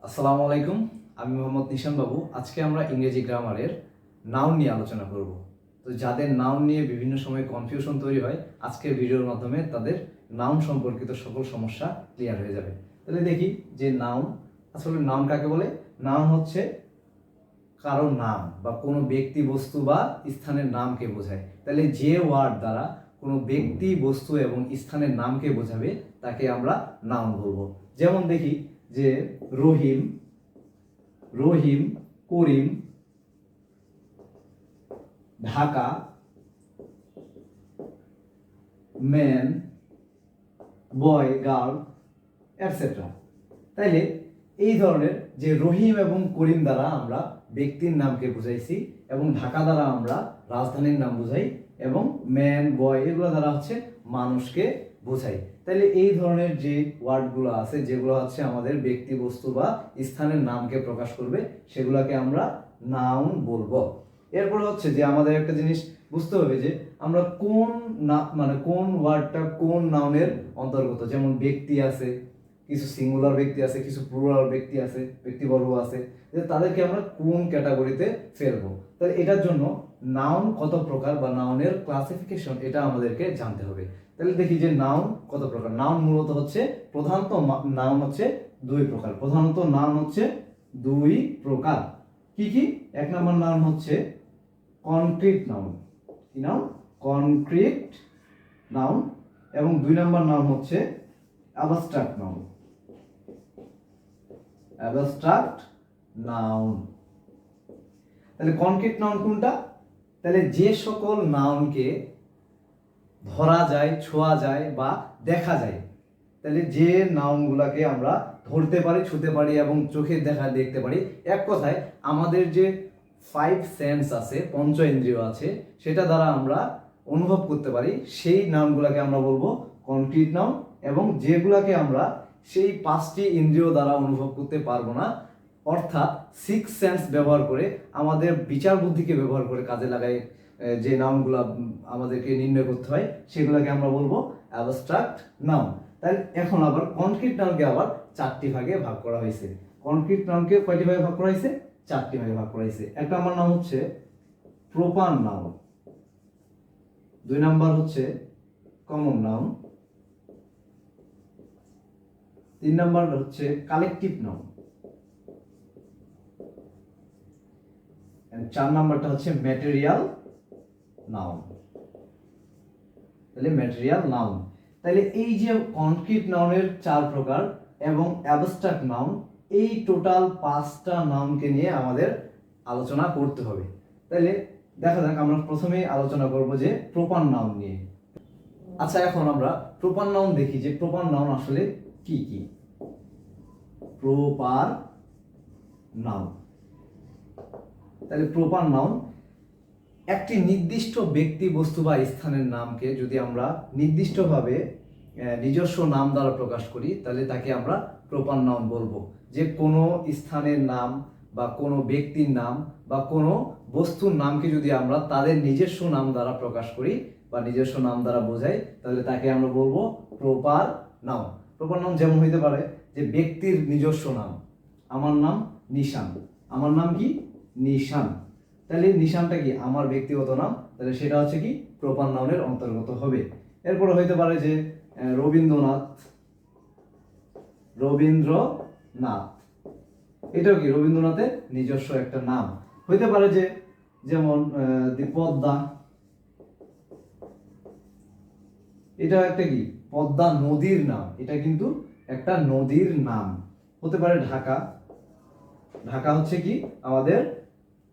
আসসালামু আলাইকুম। আমি মোহাম্মদ নিশান বাবু। আজকে আমরা ইংরেজি গ্রামারের নাউন নিয়ে আলোচনা করব। তো যাদের নাউন নিয়ে বিভিন্ন সময় কনফিউশন তৈরি হয়, আজকের ভিডিওর মাধ্যমে তাদের নাউন সম্পর্কিত সকল সমস্যা ক্লিয়ার হয়ে যাবে। তাহলে দেখি যে নাউন আসলে নাউন কাকে বলে। নাউন হচ্ছে কারো নাম বা কোনো ব্যক্তি বস্তু বা স্থানের নামকে বোঝায়। তাহলে যে ওয়ার্ড দ্বারা কোনো ব্যক্তি বস্তু এবং স্থানের নামকে বোঝাবে তাকে আমরা নাউন বলবো। যেমন দেখি যে রহিম, রহিম, করিম, ঢাকা, ম্যান, বয়, গার্ল, এটসেট্রা। তাইলে এই ধরনের যে রহিম এবং করিম দ্বারা আমরা ব্যক্তির নামকে বুঝাইছি এবং ঢাকা দ্বারা আমরা রাজধানীর নাম বুঝাই এবং ম্যান, বয় এগুলো দ্বারা হচ্ছে মানুষকে বোঝাই। তাহলে এই ধরনের যে ওয়ার্ডগুলো আছে যেগুলো হচ্ছে আমাদের ব্যক্তি বস্তু বা স্থানের নামকে প্রকাশ করবে সেগুলোকে আমরা নাউন বলবো। এরপর হচ্ছে যে আমাদের একটা জিনিস বুঝতে হবে যে আমরা কোন কোন ওয়ার্ডটা কোন নাউনের অন্তর্গত। যেমন ব্যক্তি আছে, কিছু সিঙ্গুলার ব্যক্তি আছে, কিছু প্লুরাল ব্যক্তি আছে, ব্যক্তিবর্গ আছে, তাদেরকে আমরা কোন ক্যাটাগরিতে ফেলবো। তাহলে এটার জন্য নাউন কত প্রকার বা নাউনের ক্লাসিফিকেশন এটা আমাদেরকে জানতে হবে। তাহলে দেখি যে নাউন কত প্রকার। নাউন মূলত হচ্ছে প্রধানত নাউন হচ্ছে দুই প্রকার। প্রধানত নাউন হচ্ছে দুই প্রকার। কি কি? এক নম্বর নাউন হচ্ছে কনক্রিট নাউন। কি নাউন? Concrete noun. এবং দুই নম্বর নাউন হচ্ছে অ্যাবস্ট্রাক্ট নাউন। Abstract noun. তাহলে কনক্রিট নাউন কোনটা? তাহলে যে সকল নাউনকে ধরা যায়, ছোঁয়া যায় বা দেখা যায়, তাহলে যে নাউনগুলোকে আমরা ধরতে পারি, ছুঁতে পারি এবং চোখে দেখতে পারি, এক কথায় আমাদের যে ফাইভ সেন্স আছে, পঞ্চ ইন্দ্রিয় আছে, সেটা দ্বারা আমরা অনুভব করতে পারি, সেই নাউনগুলোকে আমরা বলবো কনক্রিট নাউন। এবং যেগুলোকে আমরা সেই পাঁচটি ইন্দ্রিয় দ্বারা অনুভব করতে পারবো না, অর্থাৎ সিক্স সেন্স ব্যবহার করে আমাদের বিচার বুদ্ধিকে ব্যবহার করে কাজে লাগাই যে নাউনগুলো আমাদেরকে নির্ণয় করতে হয়, সেগুলোকে আমরা বলবো অ্যাবস্ট্রাক্ট নাউন। তাই এখন আবার কনক্রিট নাউনকে আবার চারটি ভাগে ভাগ করা হয়েছে। কনক্রিট নাউনকে কয়টি ভাগে ভাগ করা হয়েছে? চারটি ভাগে ভাগ করা হয়েছে। এক নম্বর নাম হচ্ছে প্রপার নাউন, দুই নাম্বার হচ্ছে কমন নাউন, তিন নাম্বার হচ্ছে কালেকটিভ নাউন, চার নাম্বারটা হচ্ছে ম্যাটেরিয়াল নাউন। তাহলে ম্যাটেরিয়াল নাউন। তাহলে এই যে কনক্রিট নাউনের চার প্রকার এবং অ্যাবস্ট্রাক্ট নাউন, এই টোটাল পাঁচটা নাউনকে নিয়ে আমাদের আলোচনা করতে হবে। তাহলে দেখা যাক, আমরা প্রথমে আলোচনা করব যে প্রপার নাউন নিয়ে। আচ্ছা, এখন আমরা প্রপার নাউন দেখি যে প্রপার নাউন আসলে কি কি। প্রপার নাউন, তাহলে প্রপার নাউন একটি নির্দিষ্ট ব্যক্তি বস্তু বা স্থানের নামকে যদি আমরা নির্দিষ্টভাবে নিজস্ব নাম দ্বারা প্রকাশ করি, তাহলে তাকে আমরা প্রপার নাউন বলবো। যে কোনো স্থানের নাম বা কোনো ব্যক্তির নাম বা কোনো বস্তুর নামকে যদি আমরা তাদের নিজস্ব নাম দ্বারা প্রকাশ করি বা নিজস্ব নাম দ্বারা বোঝাই, তাহলে তাকে আমরা বলবো প্রপার নাউন। প্রপার নাউন যেমন হইতে পারে যে ব্যক্তির নিজস্ব নাম, আমার নাম নিশান। আমার নাম কি? নিশান। তাহলে নিশানটা কি? আমার ব্যক্তিগত নাম। তাহলে সেটা হচ্ছে কি? প্রপার নাউনের অন্তর্গত হবে। এরপরে হইতে পারে যে রবীন্দ্রনাথ, রবীন্দ্রনাথ, এটাও কি? রবীন্দ্রনাথের নিজস্ব একটা নাম। হইতে পারে যে যেমন পদ্মা, এটা একটা কি? পদ্মা নদীর নাম, এটা কিন্তু একটা নদীর নাম। হতে পারে ঢাকা, ঢাকা হচ্ছে কি? আমাদের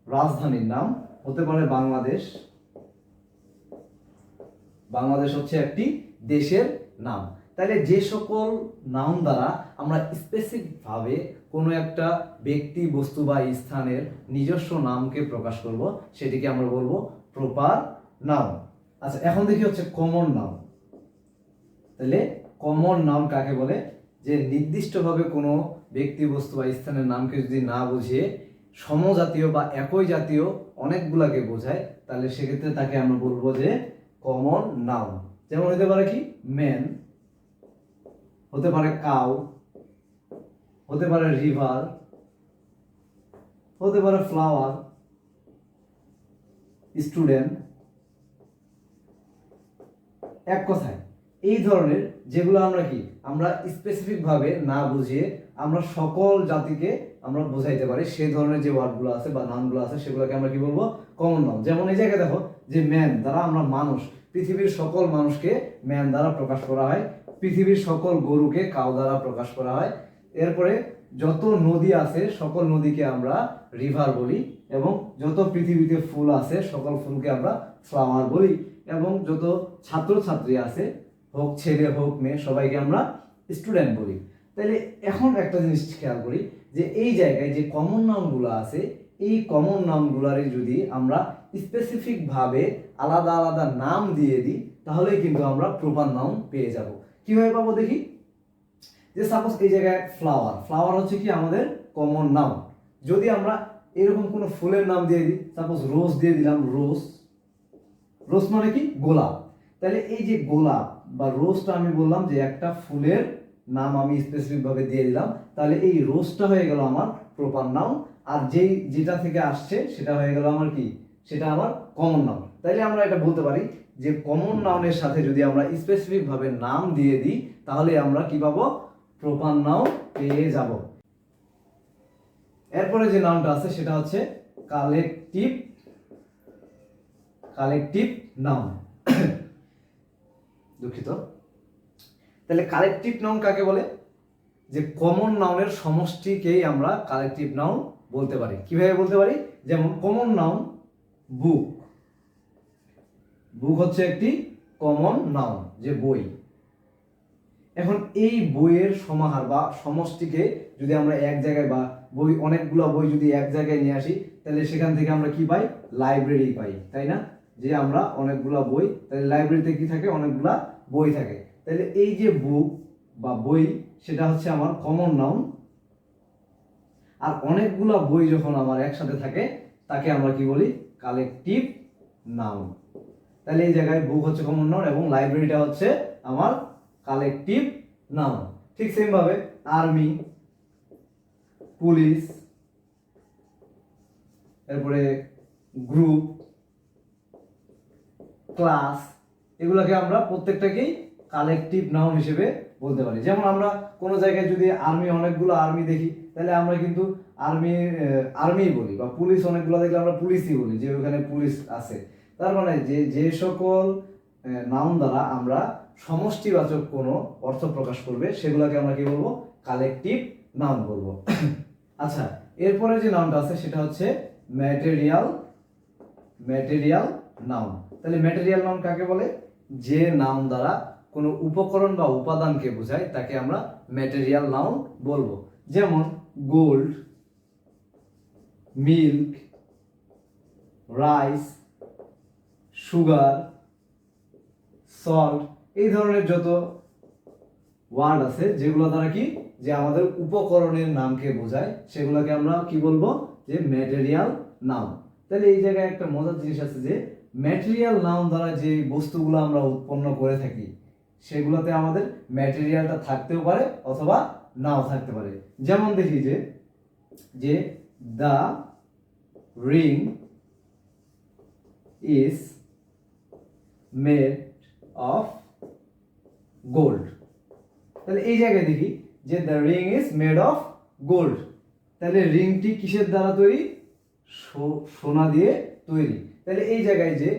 রাজধানীর নাম। হতে পারে বাংলাদেশ, বাংলাদেশ হচ্ছে একটি দেশের নাম। তাহলে যে সকল নাউন দ্বারা আমরা স্পেসিফিক ভাবে কোনো একটা ব্যক্তি বস্তু বা স্থানের নিজস্ব নামকে প্রকাশ করব, সেটিকে আমরা বলবো প্রপার নাউন। আচ্ছা, এখন দেখি হচ্ছে কমন নাউন। তাহলে কমন নাউন কাকে বলে? যে নির্দিষ্টভাবে কোনো ব্যক্তি বস্তু বা স্থানের নামকে যদি না বুঝিয়ে সমজাতীয় বা একই জাতীয় অনেকগুলাকে বোঝায়, তাহলে সেক্ষেত্রে তাকে আমরা বলবো যে কমন নাউন। যেমন হতে পারে কি? ম্যান, হতে পারে কাউ, হতে পারে রিভার, হতে পারে ফ্লাওয়ার, স্টুডেন্ট। এক কথায় এই ধরনের যেগুলো আমরা স্পেসিফিক ভাবে না বুঝিয়ে আমরা সকল জাতিকে আমরা বোঝাইতে পারি সেই ধরনের যে ওয়ার্ডগুলো আছে বা নাউনগুলো আছে সেগুলোকে আমরা কি বলবো, কমন নাউন। যেমন এই জায়গায় দেখো যে ম্যান দ্বারা আমরা মানুষ, পৃথিবীর সকল মানুষকে ম্যান দ্বারা প্রকাশ করা হয়, পৃথিবীর সকল গরুকে কাউ দ্বারা প্রকাশ করা হয়। এরপরে যত নদী আছে সকল নদীকে আমরা রিভার বলি, এবং যত পৃথিবীতে ফুল আছে সকল ফুলকে আমরা ফ্লাওয়ার বলি, এবং যত ছাত্রছাত্রী আছে হোক ছেলে হোক মেয়ে সবাইকে আমরা স্টুডেন্ট বলি। তাহলে এখন একটা জিনিস খেয়াল করি যে এই জায়গায় যে কমন নাউনগুলো আছে এই কমন নাউনগুলোরে যদি আমরা স্পেসিফিক ভাবে আলাদা আলাদা নাম দিয়ে দিই তাহলেই কিন্তু আমরা প্রপার নাউন পেয়ে যাব। কিভাবে পাবো দেখি। যে সাপোজ এই জায়গায় ফ্লাওয়ার, ফ্লাওয়ার হচ্ছে কি আমাদের কমন নাউন। যদি আমরা এরকম কোনো ফুলের নাম দিয়ে দিই, সাপোজ রোজ দিয়ে দিলাম, রোজ, রোজ মানে কি গোলাপ। তাহলে এই যে গোলাপ বা রোজটা আমি বললাম যে একটা ফুলের নাম আমি স্পেসিফিক ভাবে দিয়ে দিলাম, তাহলে এই রোজটা হয়ে গেল আমার প্রপার নাউন, আর যেটা থেকে আসছে সেটা হয়ে গেল আমার কি, সেটা আমার কমন নাউন। তাইলে আমরা এটা বলতে পারি যে কমন নাউনের সাথে যদি আমরা স্পেসিফিক ভাবে নাম দিয়ে দিই তাহলে আমরা কি পাবো, প্রপার নাউন পেয়ে যাব। এরপরে যে নাউনটা আছে সেটা হচ্ছে কালেকটিভ নাউন। দুঃখিত। তাহলে কালেকটিভ নাউন কাকে বলে, যে কমন নাউনের সমষ্টিকেই আমরা কালেকটিভ নাউন বলতে পারি। কিভাবে বলতে পারি, যেমন কমন নাউন বুক, বুক হচ্ছে একটি কমন নাউন, যে বই। এখন এই বইয়ের সমাহার বা সমষ্টিকে যদি আমরা এক জায়গায়, বা বই অনেকগুলো বই যদি এক জায়গায় নিয়ে আসি তাহলে সেখান থেকে আমরা কি পাই, লাইব্রেরি পাই, তাই না? যে আমরা অনেকগুলা বই, তাহলে লাইব্রেরিতে কি থাকে, অনেকগুলা বই থাকে। তাহলে এই যে বুক বা বই সেটা হচ্ছে আমার কমন নাউন, আর অনেকগুলা বই যখন আমার একসাথে থাকে তাকে আমরা কি বলি, কালেকটিভ নাউন। তাহলে এই জায়গায় বুক হচ্ছে কমন নাউন এবং লাইব্রেরিটা হচ্ছে আমার কালেকটিভ নাউন। ঠিক সেম ভাবে আর্মি, পুলিশ, এরপরে গ্রুপ, ক্লাস, এগুলোকে আমরা প্রত্যেকটাকেই কালেকটিভ নাউন হিসেবে বলতে পারি। যেমন আমরা কোনো জায়গায় যদি আর্মি, অনেকগুলো আর্মি দেখি তাহলে আমরা কিন্তু আর্মি বলি, বা পুলিশ অনেকগুলো দেখলে আমরা পুলিশই বলি, যে ওখানে পুলিশ আছে। তার মানে যে সকল নাউন দ্বারা আমরা সমষ্টিবাচক কোনো অর্থ প্রকাশ করবে সেগুলোকে আমরা কি বলবো, কালেকটিভ নাউন বলবো। আচ্ছা, এরপরে যে নাউনটা আছে সেটা হচ্ছে ম্যাটেরিয়াল নাউন। তাহলে ম্যাটেরিয়াল নাউন কাকে বলে, যে নাউন দ্বারা কোনো উপকরণ বা উপাদানকে বোঝায় তাকে আমরা ম্যাটেরিয়াল নাউন বলবো। যেমন gold, milk, rice, sugar, salt, এই ধরনের যত ওয়ার্ড আছে যেগুলো দ্বারা কি, যে আমাদের উপকরণের নামকে বোঝায় সেগুলোকে আমরা কি বলবো, যে ম্যাটেরিয়াল নাউন। তাহলে এই জায়গায় একটা মজার জিনিস আছে যে ম্যাটেরিয়াল নাউন দ্বারা যে বস্তুগুলো আমরা উৎপন্ন করে থাকি সেগুলোতে আমাদের ম্যাটেরিয়ালটা থাকতেও পারে অথবা নাও থাকতে পারে। যেমন দেখি যে the ring is made of gold. তাহলে এই জায়গায় দেখি যে the ring is made of gold. তাহলে রিংটি কিসের দ্বারা তৈরি, সোনা দিয়ে তৈরি। তাহলে এই জায়গায় যে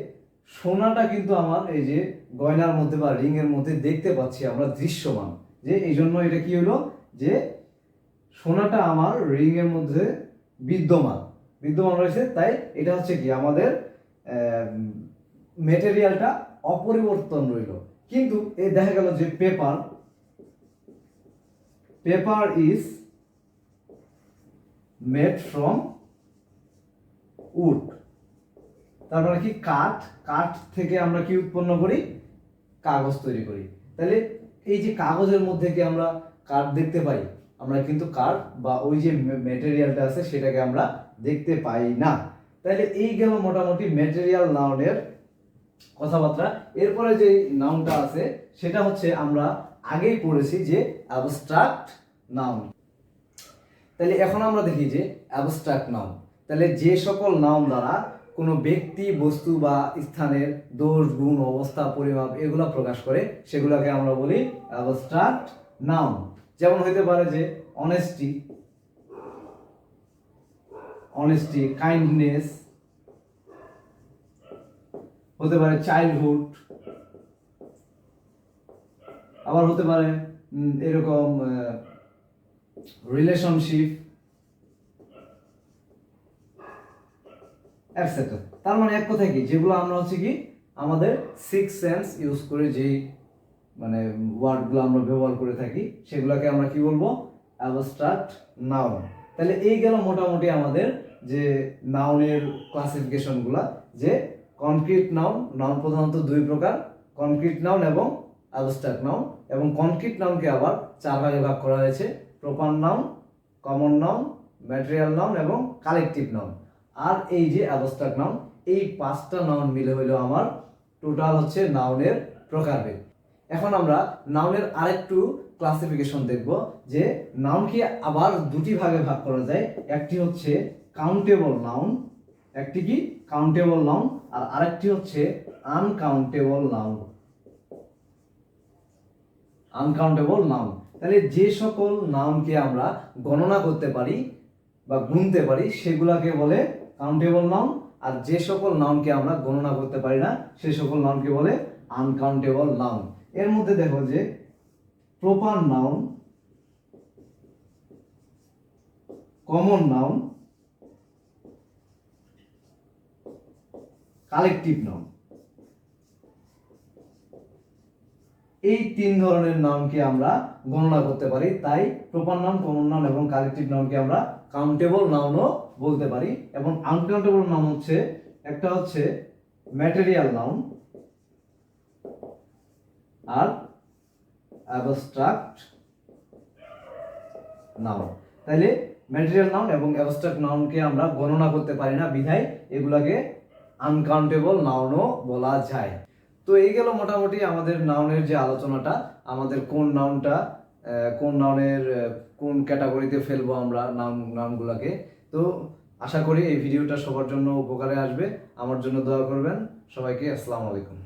সোনাটা কিন্তু আমার এই যে গয়নার মধ্যে বা রিং এর মধ্যে দেখতে পাচ্ছি আমরা, দৃশ্যমান, যে এই জন্য এটা কি হলো, যে সোনাটা আমার রিং এর মধ্যে বিদ্যমান রয়েছে। তাই এটা হচ্ছে কি আমাদের ম্যাটেরিয়ালটা অপরিবর্তন রইল। কিন্তু এই দেখা গেল যে paper is made from would. তার মানে কি, কাঠ থেকে আমরা কি উৎপন্ন করি, কাগজ তৈরি করি। তাহলে এই যে কাগজের মধ্যে কি আমরা কাঠ দেখতে পাই, আমরা কিন্তু কাঠ বা ওই যে ম্যাটেরিয়ালটা আছে সেটাকে আমরা দেখতে পাই না। তাহলে এই গেল মোটামুটি ম্যাটেরিয়াল নাউনের কথাবার্তা। এরপরে যে নাউনটা আছে সেটা হচ্ছে আমরা আগেই পড়েছি যে অ্যাবস্ট্রাক্ট নাউন। তাহলে এখন আমরা দেখি যে অ্যাবস্ট্রাক্ট নাউন। তাহলে যে সকল নাউন দ্বারা কোনো ব্যক্তি, বস্তু বা স্থানের দোষ, গুণ, অবস্থা, পরিমাপ এগুলা প্রকাশ করে সেগুলোকে আমরা বলি অ্যাবস্ট্রাক্ট নাউন। যেমন হইতে পারে যে অনেস্টি, কাইন্ডনেস, হতে পারে চাইল্ডহুড, আবার হতে পারে এরকম রিলেশনশিপ এটসেট্রা। তার মানে এক কথায় কি, যেগুলো আমরা হচ্ছে কি আমাদের সিক্স সেন্স ইউজ করে যেই মানে ওয়ার্ডগুলো আমরা ব্যবহার করে থাকি সেগুলোকে আমরা কি বলবো, অ্যাবস্ট্রাক্ট নাউন। তাহলে এই গেল মোটামুটি আমাদের যে নাউনের ক্লাসিফিকেশনগুলো। যে কনক্রিট নাউন, নাউন প্রধানত দুই প্রকার, কনক্রিট নাউন এবং অ্যাবস্ট্রাক্ট নাউন। এবং কনক্রিট নাউনকে আবার চার ভাগে ভাগ করা হয়েছে: proper noun, common noun, material noun এবং কালেকটিভ নাউন। আর এই যে অ্যাবস্ট্রাক্ট নাউন, এই পাঁচটা নাউন মিলে হইলো আমার টোটাল হচ্ছে নাউনের প্রকারভেদ। এখন আমরা নাউনের আরেকটু ক্লাসিফিকেশন দেখব, যে নাউনকে আবার দুটি ভাগে ভাগ করা যায়। একটি হচ্ছে কাউন্টেবল নাউন, একটি কি কাউন্টেবল নাউন, আর আরেকটি হচ্ছে আনকাউন্টেবল নাউন। আনকাউন্টেবল নাউন, তাহলে যে সকল নাউনকে আমরা গণনা করতে পারি বা গুনতে পারি সেগুলাকে বলে কাউন্টেবল নাউন, আর যে সকল নাউনকে আমরা গণনা করতে পারি না সে সকল নাউনকে বলে আনকাউন্টেবল নাউন। এর মধ্যে দেখো যে proper noun, common noun, collective noun, এই তিন ধরনের নাউনকে আমরা গণনা করতে পারি। তাই প্রপার নাউন, কমন নাউন এবং কালেকটিভ নাউনকে আমরা কাউন্টেবল নাউনও বলতে পারি। এবং আনকাউন্টেবল নাউন হচ্ছে, একটা হচ্ছে ম্যাটেরিয়াল নাউন আর অ্যাবস্ট্রাক্ট নাউন। তাইলে ম্যাটেরিয়াল নাউন এবং অ্যাবস্ট্রাক্ট নাউনকে আমরা গণনা করতে পারি না, বিধায় এগুলাকে আনকাউন্টেবল নাউনও বলা যায়। তো এই গেল মোটামুটি আমাদের নাউনের যে আলোচনাটা, আমাদের কোন নাউনটা কোন নাউনের কোন ক্যাটাগরিতে ফেলবো আমরা নাউনগুলোকে। তো আশা করি এই ভিডিওটা সবার জন্য উপকারে আসবে। আমার জন্য দোয়া করবেন। সবাইকে আসসালামু আলাইকুম।